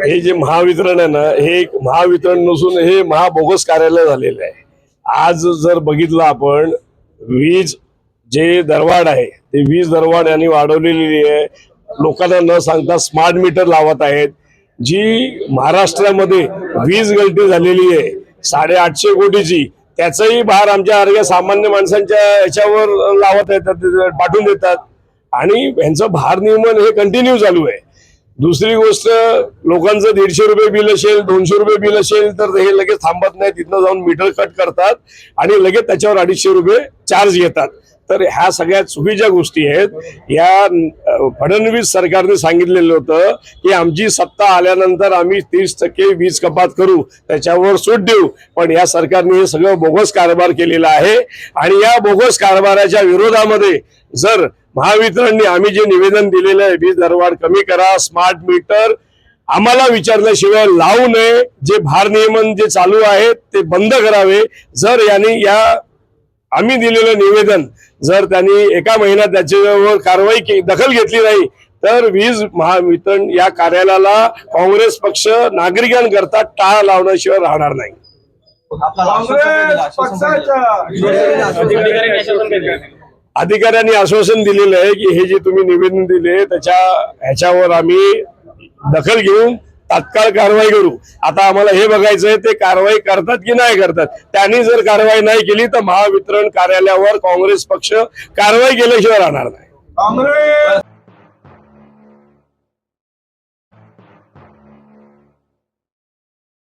हे जे महावितरण आहे ना, हे एक महावितरण नसून हे महाबोगस कार्यालय झालेलं आहे। आज जर बघितलं आपण, वीज जे दरवाढ आहे ते वीज दरवाढ यांनी वाढवलेली आहे। लोकांना न सांगता स्मार्ट मीटर लावत आहेत। जी महाराष्ट्रामध्ये वीज गळती झालेली आहे 850 कोटीची, त्याचाही भार आमच्या सामान्य माणसांच्या याच्यावर लावत आहेत, पाठवून देतात आणि यांचं भार नियमन हे कंटिन्यू चालू आहे। दुसरी गोष्ट, लोकांचं 150 रुपये बिल असेल, 200 रुपये बिल असेल तर हे लगेच थांबत नाही, तिथनं जाऊन मीटर कट करतात आणि लगेच त्याच्यावर 250 रुपये चार्ज घेतात। तर ह्या सगळ्या चुकीच्या गोष्टी आहेत। या फडणवीस सरकारने सांगितलेलं होतं की आमची सत्ता आल्यानंतर आम्ही 30% वीज कपात करू, त्याच्यावर सूट देऊ, पण या सरकारने हे सगळं बोगस कारभार केलेला आहे। आणि या बोगस कारभाराच्या विरोधामध्ये जर महावितरणने आम्ही जे निवेदन दिलेलं आहे, वीज दरवाढ कमी करा, स्मार्ट मीटर आम्हाला विचारल्याशिवाय लावू नये, जे भार नियमन जे चालू आहे ते बंद करावे। जर यांनी आम्ही दिलेलं निवेदन जर त्यांनी एका महिन्यात त्याच्यावर कारवाई दखल घेतली नाही तर वीज महावितरण या कार्यालयाला काँग्रेस पक्ष नागरिकांकरता टाळ लावण्याशिवाय राहणार नाही। अधिकाऱ्यांनी आश्वासन दिलेलं आहे की हे जे तुम्ही निवेदन दिले ह्याच्यावर आम्ही दखल घेऊन तात्काळ कारवाई करू। आता आम्हाला हे बघायचंय ते कारवाई करतात की नाही करतात। त्यांनी जर कारवाई नाही केली तर महावितरण कार्यालयावर काँग्रेस पक्ष कारवाई केल्याशिवाय राहणार नाही।